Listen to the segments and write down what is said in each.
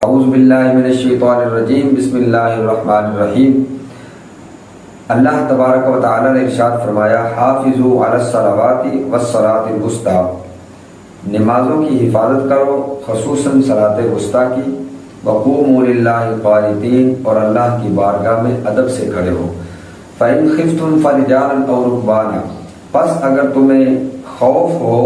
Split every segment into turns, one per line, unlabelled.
اعوذ باللہ من الشیطان الرجیم بسم اللہ الرحمن الرحیم۔ اللہ تبارک و تعالی نے ارشاد فرمایا حافظوا علی الصلوات والصلاۃ الوسطی، نمازوں کی حفاظت کرو خصوصاً صلاۃ وسطیٰ کی، وقوموا للہ قانتین، اور اللہ کی بارگاہ میں ادب سے کھڑے ہو۔ فإن خفتم فرجالا أو ركبانا، پس اگر تمہیں خوف ہو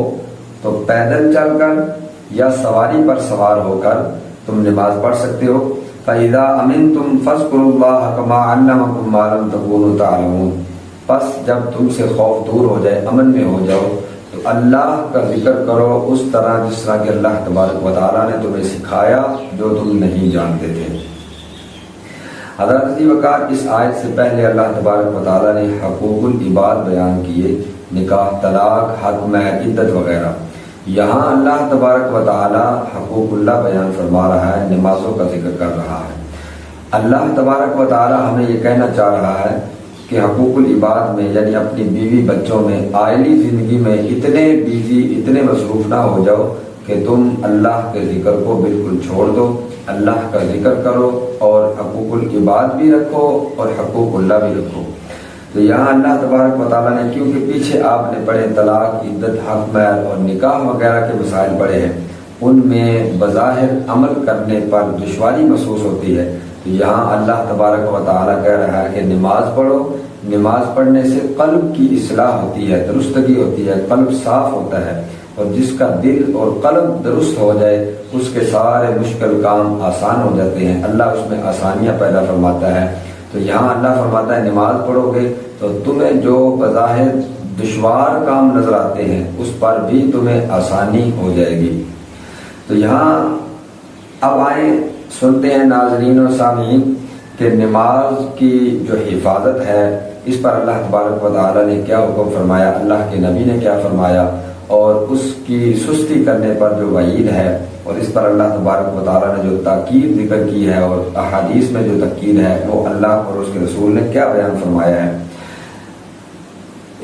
تو پیدل چل کر یا سواری پر سوار ہو کر تم نماز پڑھ سکتے ہو۔ فَإِذَا أَمِنْتُمْ فَاذْكُرُوا اللَّهَ كَمَا عَلَّمَكُم مَّا لَمْ تَكُونُوا تَعْلَمُونَ، پس جب تم سے خوف دور ہو جائے، امن میں ہو جاؤ، تو اللہ کا ذکر کرو اس طرح جس طرح کہ اللہ تبارک و تعالیٰ نے تمہیں سکھایا جو تم نہیں جانتے تھے۔ حضرت عزیز وقار، اس آیت سے پہلے اللہ تبارک و تعالیٰ نے حقوق العباد بیان کیے، نکاح، طلاق، حق مہر، عدت وغیرہ۔ یہاں اللہ تبارک و تعالیٰ حقوق اللہ بیان فرما رہا ہے، نمازوں کا ذکر کر رہا ہے۔ اللہ تبارک و تعالیٰ ہمیں یہ کہنا چاہ رہا ہے کہ حقوق العباد میں، یعنی اپنی بیوی بچوں میں، عائلی زندگی میں اتنے بیزی، اتنے مصروف نہ ہو جاؤ کہ تم اللہ کے ذکر کو بالکل چھوڑ دو۔ اللہ کا ذکر کرو اور حقوق العباد بھی رکھو اور حقوق اللہ بھی رکھو۔ تو یہاں اللہ تبارک و تعالیٰ نے، کیونکہ پیچھے آپ نے پڑھے طلاق، عدت، حق مہر اور نکاح وغیرہ کے مسائل پڑھے ہیں، ان میں بظاہر عمل کرنے پر دشواری محسوس ہوتی ہے، تو یہاں اللہ تبارک و تعالیٰ کہہ رہا ہے کہ نماز پڑھو۔ نماز پڑھنے سے قلب کی اصلاح ہوتی ہے، درستگی ہوتی ہے، قلب صاف ہوتا ہے، اور جس کا دل اور قلب درست ہو جائے اس کے سارے مشکل کام آسان ہو جاتے ہیں، اللہ اس میں آسانیاں پیدا فرماتا ہے۔ تو یہاں اللہ فرماتا ہے نماز پڑھو گے تو تمہیں جو بظاہر دشوار کام نظر آتے ہیں اس پر بھی تمہیں آسانی ہو جائے گی۔ تو یہاں اب آئیں، سنتے ہیں ناظرین و سامعین کہ نماز کی جو حفاظت ہے اس پر اللہ تبارک و تعالیٰ نے کیا حکم فرمایا، اللہ کے نبی نے کیا فرمایا، اور اس کی سستی کرنے پر جو وعید ہے، اور اس پر اللہ تبارک و تعالیٰ نے جو تاکید ذکر کی ہے اور احادیث میں جو تاکید ہے وہ اللہ اور اس کے رسول نے کیا بیان فرمایا ہے۔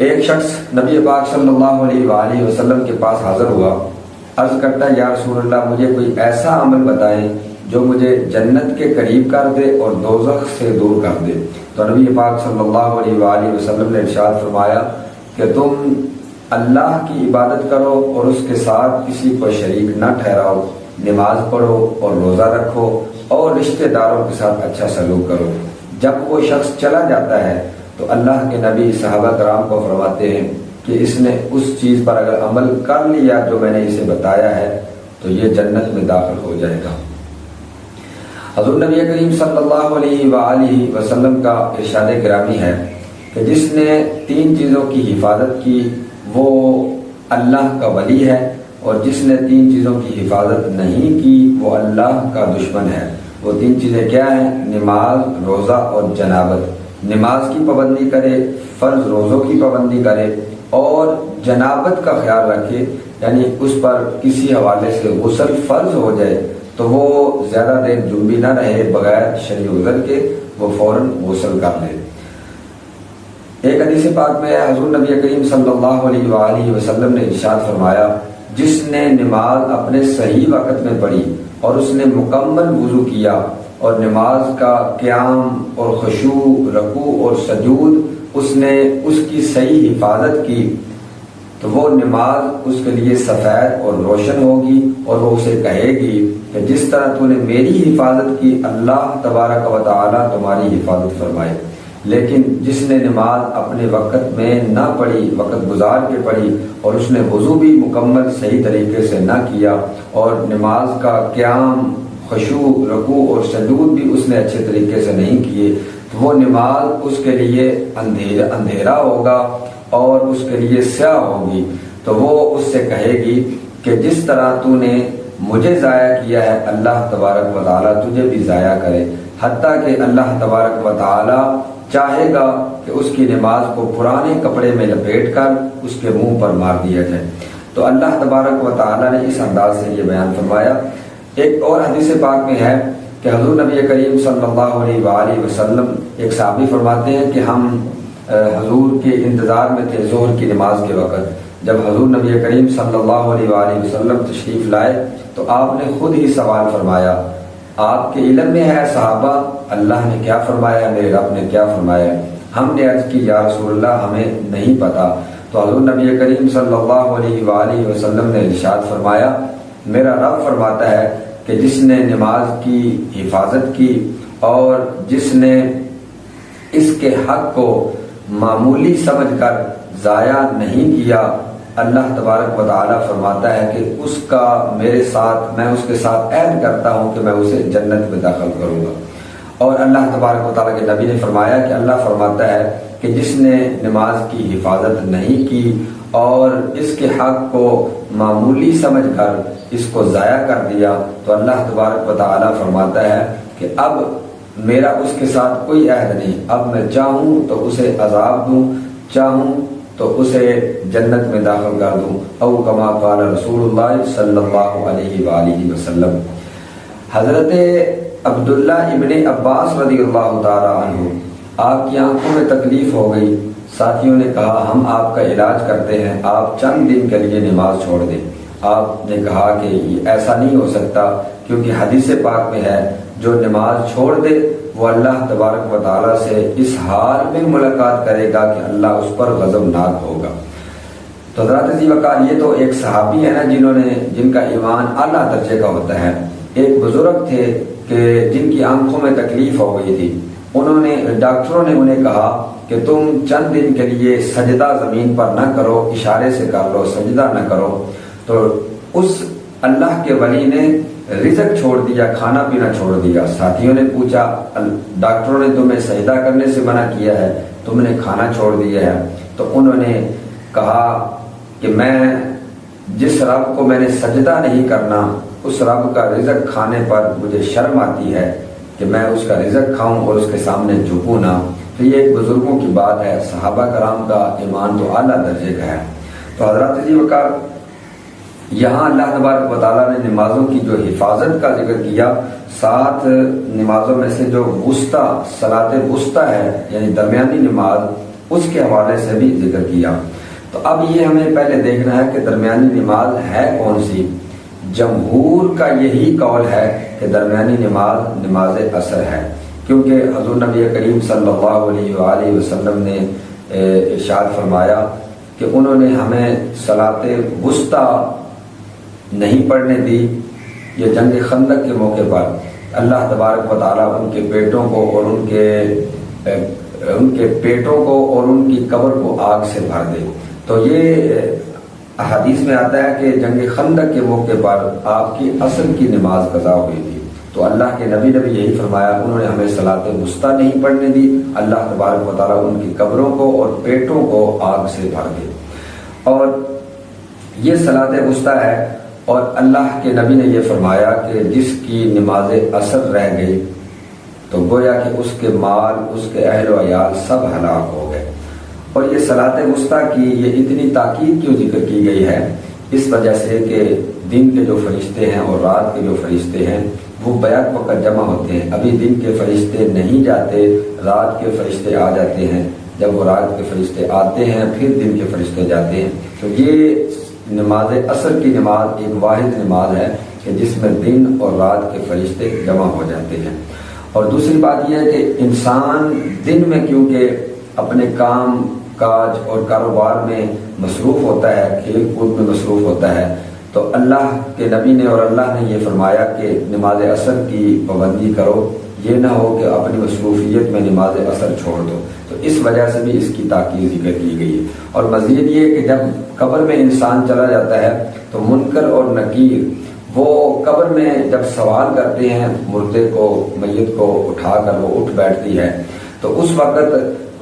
ایک شخص نبی پاک صلی اللہ علیہ وآلہ وسلم کے پاس حاضر ہوا، عرض کرتا ہے یا رسول اللہ، مجھے کوئی ایسا عمل بتائیں جو مجھے جنت کے قریب کر دے اور دوزخ سے دور کر دے۔ تو نبی پاک صلی اللہ علیہ وآلہ وسلم نے ارشاد فرمایا کہ تم اللہ کی عبادت کرو اور اس کے ساتھ کسی کو شریک نہ ٹھہراؤ، نماز پڑھو اور روزہ رکھو اور رشتہ داروں کے ساتھ اچھا سلوک کرو۔ جب وہ شخص چلا جاتا ہے تو اللہ کے نبی صحابہ کرام کو فرماتے ہیں کہ اس نے اس چیز پر اگر عمل کر لیا جو میں نے اسے بتایا ہے تو یہ جنت میں داخل ہو جائے گا۔ حضور نبی کریم صلی اللہ علیہ وآلہ وسلم کا ارشاد گرامی ہے کہ جس نے تین چیزوں کی حفاظت کی وہ اللہ کا ولی ہے، اور جس نے تین چیزوں کی حفاظت نہیں کی وہ اللہ کا دشمن ہے۔ وہ تین چیزیں کیا ہیں؟ نماز، روزہ اور جنابت۔ نماز کی پابندی کرے، فرض روزوں کی پابندی کرے، اور جنابت کا خیال رکھے، یعنی اس پر کسی حوالے سے غسل فرض ہو جائے تو وہ زیادہ دیر جنبی نہ رہے، بغیر شرعی عذر کے وہ فوراً غسل کر لے۔ ایک حدیث پاک میں حضور نبی کریم صلی اللہ علیہ وآلہ وسلم نے ارشاد فرمایا جس نے نماز اپنے صحیح وقت میں پڑھی اور اس نے مکمل وضو کیا اور نماز کا قیام اور خشوع، رکوع اور سجود اس نے اس کی صحیح حفاظت کی تو وہ نماز اس کے لیے سفید اور روشن ہوگی، اور وہ اسے کہے گی کہ جس طرح تو نے میری حفاظت کی اللہ تبارک و تعالیٰ تمہاری حفاظت فرمائے۔ لیکن جس نے نماز اپنے وقت میں نہ پڑھی، وقت گزار کے پڑھی، اور اس نے وضو بھی مکمل صحیح طریقے سے نہ کیا، اور نماز کا قیام، خشوع، رکوع اور سجود بھی اس نے اچھے طریقے سے نہیں کیے، تو وہ نماز اس کے لیے اندھیرا ہوگا اور اس کے لیے سیاہ ہوگی۔ تو وہ اس سے کہے گی کہ جس طرح تو نے مجھے ضائع کیا ہے اللہ تبارک و تعالیٰ تجھے بھی ضائع کرے، حتیٰ کہ اللہ تبارک و تعالیٰ چاہے گا کہ اس کی نماز کو پرانے کپڑے میں لپیٹ کر اس کے منہ پر مار دیا جائے۔ تو اللہ تبارک و تعالیٰ نے اس انداز سے یہ بیان فرمایا۔ ایک اور حدیث پاک میں ہے کہ حضور نبی کریم صلی اللہ علیہ وآلہ وسلم، ایک صحابی فرماتے ہیں کہ ہم حضور کے انتظار میں تھے ظہر کی نماز کے وقت۔ جب حضور نبی کریم صلی اللہ علیہ وآلہ وسلم تشریف لائے تو آپ نے خود ہی سوال فرمایا آپ کے علم میں ہے صحابہ اللہ نے کیا فرمایا، میرے رب نے کیا فرمایا؟ ہم نے عرض کی یا رسول اللہ ہمیں نہیں پتا۔ تو حضور نبی کریم صلی اللہ علیہ وآلہ وسلم نے ارشاد فرمایا، میرا رب فرماتا ہے کہ جس نے نماز کی حفاظت کی اور جس نے اس کے حق کو معمولی سمجھ کر ضائع نہیں کیا، اللہ تبارک و تعالیٰ فرماتا ہے کہ اس کا میرے ساتھ، میں اس کے ساتھ عہد کرتا ہوں کہ میں اسے جنت میں داخل کروں گا۔ اور اللہ تبارک و تعالیٰ کے نبی نے فرمایا کہ اللہ فرماتا ہے کہ جس نے نماز کی حفاظت نہیں کی اور اس کے حق کو معمولی سمجھ کر اس کو ضائع کر دیا، تو اللہ تبارک و تعالیٰ فرماتا ہے کہ اب میرا اس کے ساتھ کوئی عہد نہیں، اب میں چاہوں تو اسے عذاب دوں، چاہوں تو اسے جنت میں داخل کر دوں، او کما قال رسول اللہ صلی اللہ علیہ وآلہ وسلم۔ حضرت عبداللہ ابن عباس رضی اللہ تعالی عنہ، آپ کی آنکھوں میں تکلیف ہو گئی، ساتھیوں نے کہا ہم آپ کا علاج کرتے ہیں، آپ چند دن کے لیے نماز چھوڑ دیں۔ آپ نے کہا کہ یہ ایسا نہیں ہو سکتا، کیونکہ حدیث پاک میں ہے جو نماز چھوڑ دے وہ اللہ تبارک و تعالیٰ سے اس حال میں ملاقات کرے گا کہ اللہ اس پر غضبناک ہوگا۔ تو حضرت ذی وقار یہ تو ایک صحابی ہے نا جن کا ایمان اعلیٰ درجے کا ہوتا ہے۔ ایک بزرگ تھے کہ جن کی آنکھوں میں تکلیف ہو گئی تھی، ڈاکٹروں نے انہیں کہا کہ تم چند دن کے لیے سجدہ زمین پر نہ کرو، اشارے سے کر لو، سجدہ نہ کرو۔ تو اس اللہ کے ولی نے رزق چھوڑ دیا، کھانا پینا چھوڑ دیا۔ ساتھیوں نے پوچھا ڈاکٹروں نے تمہیں سجدہ کرنے سے منع کیا ہے، تم نے کھانا چھوڑ دیا ہے؟ تو انہوں نے کہا کہ میں جس رب کو میں نے سجدہ نہیں کرنا، اس رب کا رزق کھانے پر مجھے شرم آتی ہے کہ میں اس کا رزق کھاؤں اور اس کے سامنے جھکوں نہ۔ تو یہ ایک بزرگوں کی بات ہے، صحابہ کرام کا ایمان تو اعلیٰ درجے کا ہے۔ تو حضرت ذی وقار یہاں اللہ تبارک و تعالیٰ نے نمازوں کی جو حفاظت کا ذکر کیا، 7 نمازوں میں سے جو وسطی صلاۃ وسطی ہے یعنی درمیانی نماز، اس کے حوالے سے بھی ذکر کیا۔ تو اب یہ ہمیں پہلے دیکھنا ہے کہ درمیانی نماز ہے کون سی۔ جمہور کا یہی قول ہے کہ درمیانی نماز نماز عصر ہے، کیونکہ حضور نبی کریم صلی اللہ علیہ وآلہ وسلم نے ارشاد فرمایا کہ انہوں نے ہمیں صلاۃ وسطی نہیں پڑھنے دی۔ یہ جنگ خندق کے موقع پر اللہ تبارک و تعالیٰ ان کے پیٹوں کو اور ان کے پیٹوں کو اور ان کی قبر کو آگ سے بھر دے۔ تو یہ حدیث میں آتا ہے کہ جنگ خندق کے موقع پر آپ کی عصر کی نماز قضا ہوئی تھی، تو اللہ کے نبی نے بھی یہی فرمایا، انہوں نے ہمیں صلاۃ وسطی نہیں پڑھنے دی، اللہ تبارک و تعالیٰ ان کی قبروں کو اور پیٹوں کو آگ سے بھر دے۔ اور یہ صلاۃ وسطی ہے، اور اللہ کے نبی نے یہ فرمایا کہ جس کی نماز عصر رہ گئی تو گویا کہ اس کے مال، اس کے اہل و عیال سب ہلاک ہو گئے۔ اور یہ صلاۃ وسطی کی یہ اتنی تاکید کیوں ذکر کی گئی ہے؟ اس وجہ سے کہ دن کے جو فرشتے ہیں اور رات کے جو فرشتے ہیں وہ بیک وقت جمع ہوتے ہیں۔ ابھی دن کے فرشتے نہیں جاتے، رات کے فرشتے آ جاتے ہیں، جب وہ رات کے فرشتے آتے ہیں پھر دن کے فرشتے جاتے ہیں۔ تو یہ نماز عصر کی نماز ایک واحد نماز ہے کہ جس میں دن اور رات کے فرشتے جمع ہو جاتے ہیں۔ اور دوسری بات یہ ہے کہ انسان دن میں کیونکہ اپنے کام کاج اور کاروبار میں مصروف ہوتا ہے، کھیل کود میں مصروف ہوتا ہے، تو اللہ کے نبی نے اور اللہ نے یہ فرمایا کہ نماز عصر کی پابندی کرو، یہ نہ ہو کہ اپنی مصروفیت میں نماز عصر چھوڑ دو۔ تو اس وجہ سے بھی اس کی تاکید ذکر کی گئی ہے۔ اور مزید یہ کہ جب قبر میں انسان چلا جاتا ہے تو منکر اور نکیر وہ قبر میں جب سوال کرتے ہیں مردے کو، میت کو اٹھا کر وہ اٹھ بیٹھتی ہے، تو اس وقت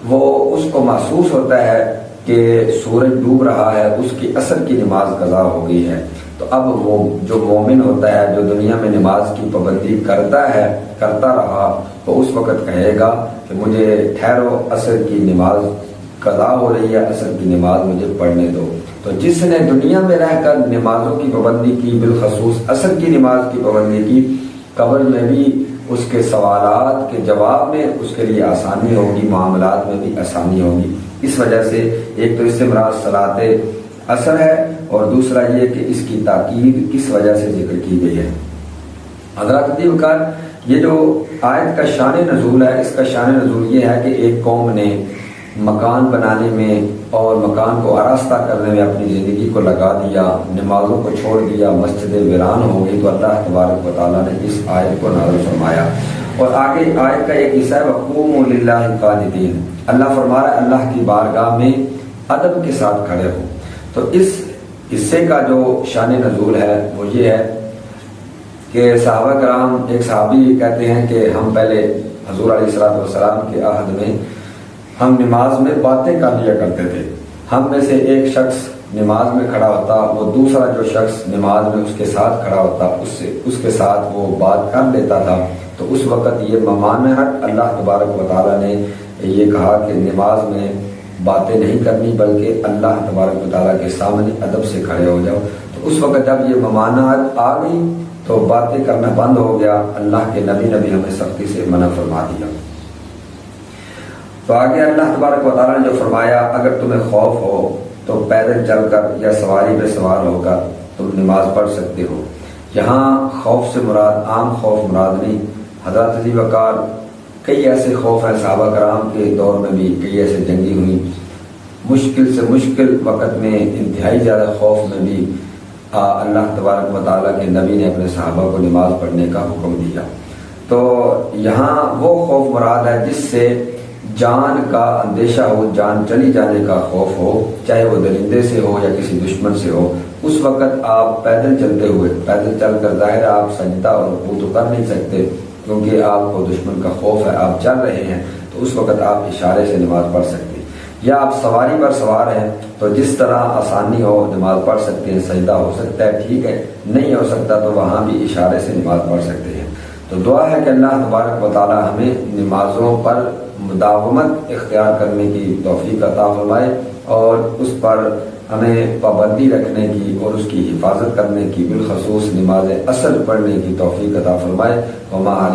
وہ اس کو محسوس ہوتا ہے کہ سورج ڈوب رہا ہے، اس کی عصر کی نماز قضا ہو گئی ہے۔ تو اب وہ جو مومن ہوتا ہے، جو دنیا میں نماز کی پابندی کرتا رہا، وہ اس وقت کہے گا کہ مجھے ٹھہرو، عصر کی نماز قضا ہو رہی ہے، عصر کی نماز مجھے پڑھنے دو۔ تو جس نے دنیا میں رہ کر نمازوں کی پابندی کی، بالخصوص عصر کی نماز کی پابندی کی، قبر میں بھی اس کے سوالات کے جواب میں اس کے لیے آسانی ہوگی، معاملات میں بھی آسانی ہوگی۔ اس وجہ سے ایک تو اس سے مراد صلاۃ عصر ہے، اور دوسرا یہ کہ اس کی تاکید کس وجہ سے ذکر کی گئی ہے۔ حضرت ذی وقار یہ جو آیت کا شان نزول ہے، اس کا شان نزول یہ ہے کہ ایک قوم نے مکان بنانے میں اور مکان کو آراستہ کرنے میں اپنی زندگی کو لگا دیا، نمازوں کو چھوڑ دیا، مسجد ویران ہو گئی، تو اللہ تبارک و تعالیٰ نے اس آیت کو نازل فرمایا۔ اور آگے آیت کا ایک حصہ ہے وَقُومُوا لِلَّهِ قَانِتِينَ، اللہ فرما رہا ہے اللہ کی بارگاہ میں ادب کے ساتھ کھڑے ہو۔ تو اس حصے کا جو شان نزول ہے وہ یہ ہے کہ صحابہ کرام، ایک صحابی کہتے ہیں کہ ہم پہلے حضور علیہ السلام کے عہد میں ہم نماز میں باتیں کر لیا کرتے تھے۔ ہم میں سے ایک شخص نماز میں کھڑا ہوتا، وہ دوسرا جو شخص نماز میں اس کے ساتھ کھڑا ہوتا، اس کے ساتھ وہ بات کر لیتا تھا۔ تو اس وقت یہ ممانعت اللہ تبارک و تعالیٰ نے یہ کہا کہ نماز میں باتیں نہیں کرنی، بلکہ اللہ تبارک و تعالیٰ کے سامنے ادب سے کھڑے ہو جاؤ۔ تو اس وقت جب یہ ممانعت آ گئی تو باتیں کرنا بند ہو گیا، اللہ کے نبی نے بھی ہمیں سختی سے منع فرما دیا۔ تو آگے اللہ تبارک و تعالیٰ نے جو فرمایا اگر تمہیں خوف ہو تو پیدل چل کر یا سواری پہ سوار ہو کر تم نماز پڑھ سکتے ہو۔ یہاں خوف سے مراد عام خوف مراد نہیں، حضرت ابی بکر کئی ایسے خوف ہیں صحابہ کرام کے دور میں بھی، کئی ایسے جنگی ہوئی، مشکل سے مشکل وقت میں انتہائی زیادہ خوف میں بھی اللہ تبارک و تعالیٰ کے نبی نے اپنے صحابہ کو نماز پڑھنے کا حکم دیا۔ تو یہاں وہ خوف مراد ہے جس سے جان کا اندیشہ ہو، جان چلی جانے کا خوف ہو، چاہے وہ درندے سے ہو یا کسی دشمن سے ہو۔ اس وقت آپ پیدل چلتے ہوئے، پیدل چل کر ظاہر آپ سجدہ اور رکوع تو کر نہیں سکتے کیونکہ آپ کو دشمن کا خوف ہے، آپ چل رہے ہیں، تو اس وقت آپ اشارے سے نماز پڑھ سکتے ہیں۔ یا آپ سواری پر سوار ہیں تو جس طرح آسانی ہو نماز پڑھ سکتے ہیں، سجدہ ہو سکتا ہے، ٹھیک ہے، نہیں ہو سکتا تو وہاں بھی اشارے سے نماز پڑھ سکتے ہیں۔ تو دعا ہے کہ اللہ تبارک و تعالیٰ ہمیں نمازوں پر مداومت اختیار کرنے کی توفیق عطا فرمائے اور اس پر ہمیں پابندی رکھنے کی اور اس کی حفاظت کرنے کی، بالخصوص نماز اثر پڑھنے کی توفیق عطا فرمائے۔ وما علیہ